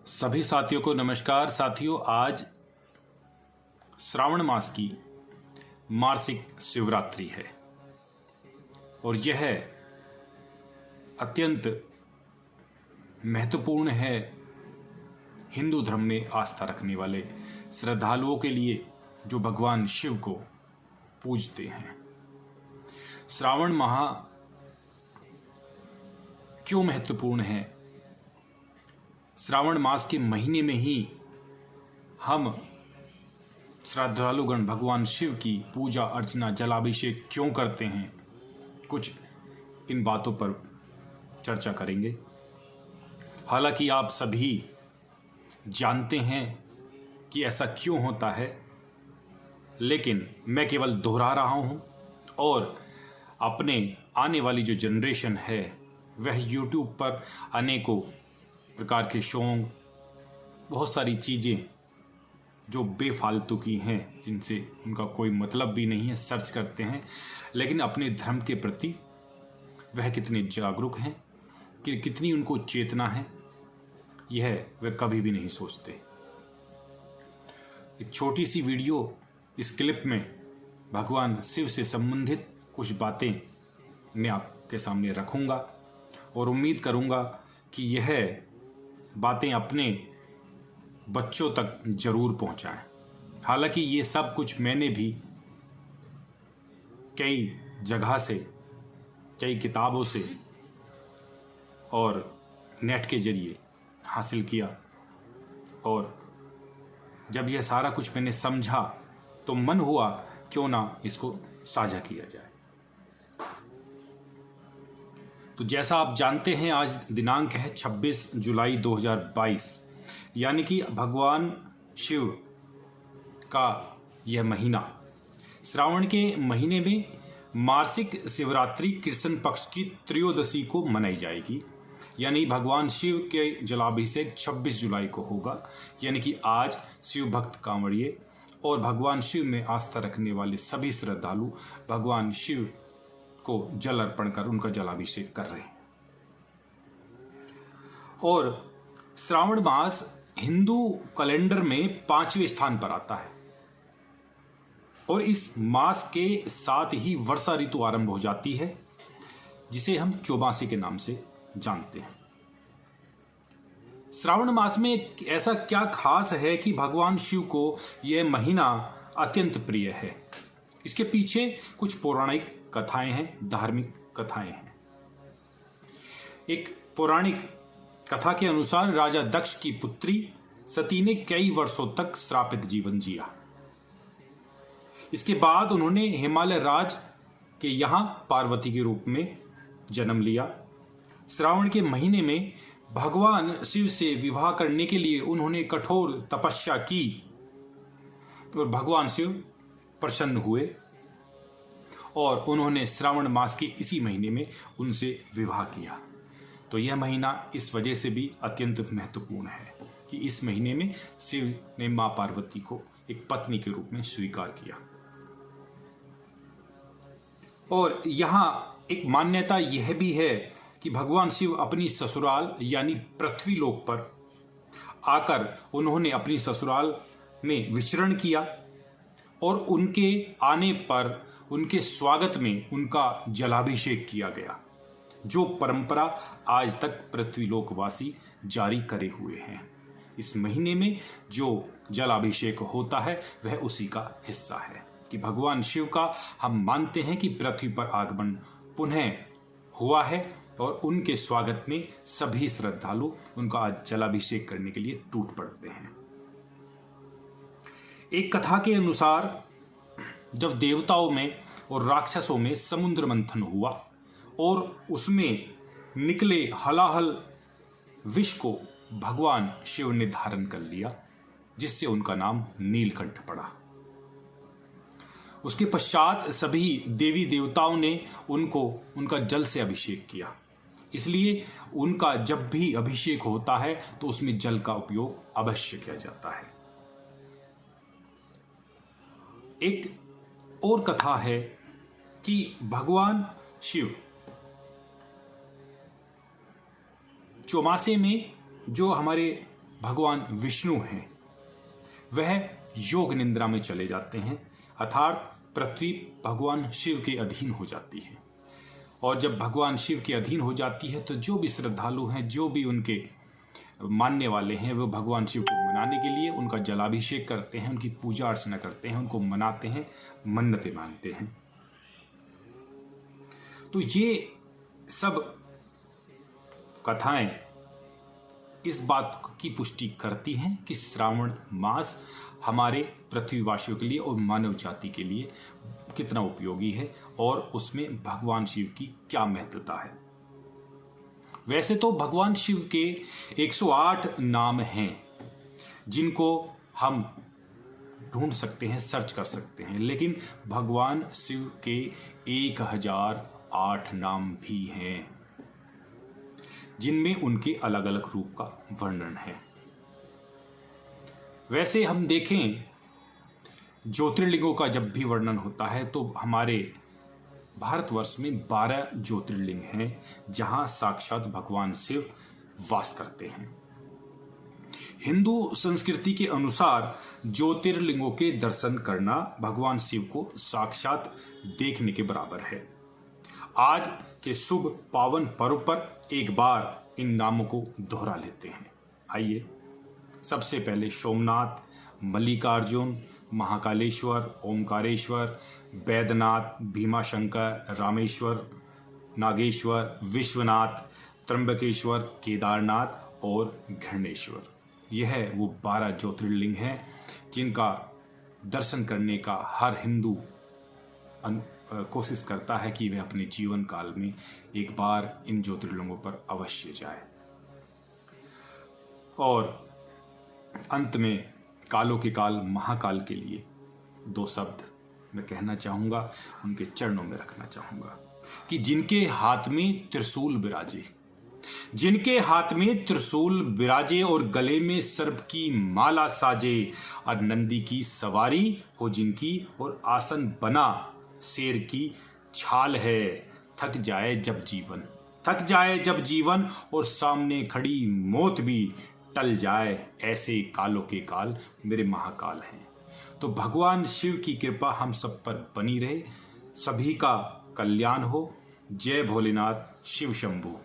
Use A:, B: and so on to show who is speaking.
A: सभी साथियों को नमस्कार। साथियों, आज श्रावण मास की मासिक शिवरात्रि है और यह अत्यंत महत्वपूर्ण है हिंदू धर्म में आस्था रखने वाले श्रद्धालुओं के लिए जो भगवान शिव को पूजते हैं। श्रावण माह क्यों महत्वपूर्ण है? श्रावण मास के महीने में ही हम श्रद्धालुगण भगवान शिव की पूजा अर्चना जलाभिषेक क्यों करते हैं, कुछ इन बातों पर चर्चा करेंगे। हालांकि आप सभी जानते हैं कि ऐसा क्यों होता है, लेकिन मैं केवल दोहरा रहा हूं और अपने आने वाली जो जनरेशन है वह YouTube पर अनेकों प्रकार के सॉन्ग, बहुत सारी चीज़ें जो बेफालतू की हैं, जिनसे उनका कोई मतलब भी नहीं है, सर्च करते हैं, लेकिन अपने धर्म के प्रति वह कितने जागरूक हैं, कि कितनी उनको चेतना है, यह वह कभी भी नहीं सोचते। एक छोटी सी वीडियो, इस क्लिप में भगवान शिव से संबंधित कुछ बातें मैं आपके सामने रखूंगा और उम्मीद करूंगा कि यह बातें अपने बच्चों तक जरूर पहुंचाएं। हालांकि ये सब कुछ मैंने भी कई जगह से, कई किताबों से और नेट के जरिए हासिल किया, और जब यह सारा कुछ मैंने समझा तो मन हुआ क्यों ना इसको साझा किया जाए। तो जैसा आप जानते हैं, आज दिनांक है 26 जुलाई 2022, यानी कि भगवान शिव का यह महीना। श्रावण के महीने में मासिक शिवरात्रि कृष्ण पक्ष की त्रयोदशी को मनाई जाएगी, यानी भगवान शिव के जलाभिषेक 26 जुलाई को होगा। यानी कि आज शिव भक्त कांवड़िए और भगवान शिव में आस्था रखने वाले सभी श्रद्धालु भगवान शिव को जल अर्पण कर उनका जलाभिषेक कर रहे हैं। और श्रावण मास हिंदू कैलेंडर में 5वें स्थान पर आता है और इस मास के साथ ही वर्षा ऋतु आरंभ हो जाती है, जिसे हम चौमासी के नाम से जानते हैं। श्रावण मास में ऐसा क्या खास है कि भगवान शिव को यह महीना अत्यंत प्रिय है? इसके पीछे कुछ पौराणिक कथाएं हैं, धार्मिक कथाएं हैं। एक पौराणिक कथा के अनुसार राजा दक्ष की पुत्री सती ने कई वर्षों तक श्रापित जीवन जिया। इसके बाद उन्होंने हिमालय राज के यहां पार्वती के रूप में जन्म लिया। श्रावण के महीने में भगवान शिव से विवाह करने के लिए उन्होंने कठोर तपस्या की और भगवान शिव प्रसन्न हुए और उन्होंने श्रावण मास के इसी महीने में उनसे विवाह किया। तो यह महीना इस वजह से भी अत्यंत महत्वपूर्ण है कि इस महीने में शिव ने मां पार्वती को एक पत्नी के रूप में स्वीकार किया। और यहां एक मान्यता यह भी है कि भगवान शिव अपनी ससुराल यानी पृथ्वी लोक पर आकर उन्होंने अपनी ससुराल में विचरण किया और उनके आने पर उनके स्वागत में उनका जलाभिषेक किया गया, जो परंपरा आज तक पृथ्वीलोकवासी जारी करे हुए हैं। इस महीने में जो जलाभिषेक होता है वह उसी का हिस्सा है कि भगवान शिव का हम मानते हैं कि पृथ्वी पर आगमन पुनः हुआ है और उनके स्वागत में सभी श्रद्धालु उनका आज जलाभिषेक करने के लिए टूट पड़ते हैं। एक कथा के अनुसार जब देवताओं में और राक्षसों में समुद्र मंथन हुआ और उसमें निकले हलाहल विष को भगवान शिव ने धारण कर लिया, जिससे उनका नाम नीलकंठ पड़ा। उसके पश्चात सभी देवी देवताओं ने उनका जल से अभिषेक किया। इसलिए उनका जब भी अभिषेक होता है तो उसमें जल का उपयोग अवश्य किया जाता है। एक और कथा है कि भगवान शिव चौमासे में जो हमारे भगवान विष्णु हैं वह योग निद्रा में चले जाते हैं, अर्थात पृथ्वी भगवान शिव के अधीन हो जाती है। और जब भगवान शिव के अधीन हो जाती है तो जो भी श्रद्धालु हैं, जो भी उनके मानने वाले हैं, वो भगवान शिव को मनाने के लिए उनका जलाभिषेक करते हैं, उनकी पूजा अर्चना करते हैं, उनको मनाते हैं, मन्नतें मांगते हैं। तो ये सब कथाएं इस बात की पुष्टि करती हैं कि श्रावण मास हमारे पृथ्वीवासियों के लिए और मानव जाति के लिए कितना उपयोगी है और उसमें भगवान शिव की क्या महत्वता है। वैसे तो भगवान शिव के 108 नाम हैं जिनको हम ढूंढ सकते हैं, सर्च कर सकते हैं, लेकिन भगवान शिव के 1008 नाम भी हैं जिनमें उनके अलग अलग रूप का वर्णन है। वैसे हम देखें ज्योतिर्लिंगों का जब भी वर्णन होता है तो हमारे भारतवर्ष में 12 ज्योतिर्लिंग हैं जहां साक्षात भगवान शिव वास करते हैं। हिंदू संस्कृति के अनुसार ज्योतिर्लिंगों के दर्शन करना भगवान शिव को साक्षात देखने के बराबर है। आज के शुभ पावन पर्व पर एक बार इन नामों को दोहरा लेते हैं। आइए सबसे पहले सोमनाथ, मल्लिकार्जुन, महाकालेश्वर, ओमकारेश्वर, बैद्यनाथ, भीमाशंकर, रामेश्वर, नागेश्वर, विश्वनाथ, त्र्यंबकेश्वर, केदारनाथ और घृणेश्वर। यह वो 12 ज्योतिर्लिंग हैं जिनका दर्शन करने का हर हिंदू कोशिश करता है कि वह अपने जीवन काल में एक बार इन ज्योतिर्लिंगों पर अवश्य जाए। और अंत में कालों के काल महाकाल के लिए 2 शब्द मैं कहना चाहूंगा, उनके चरणों में रखना चाहूंगा कि जिनके हाथ में त्रिशूल विराजे, जिनके हाथ में त्रिशूल विराजे और गले में सर्प की माला साजे और नंदी की सवारी हो जिनकी और आसन बना शेर की छाल है, थक जाए जब जीवन, थक जाए जब जीवन और सामने खड़ी मौत भी टल जाए, ऐसे कालों के काल मेरे महाकाल हैं। तो भगवान शिव की कृपा हम सब पर बनी रहे, सभी का कल्याण हो। जय भोलेनाथ, शिव शंभू।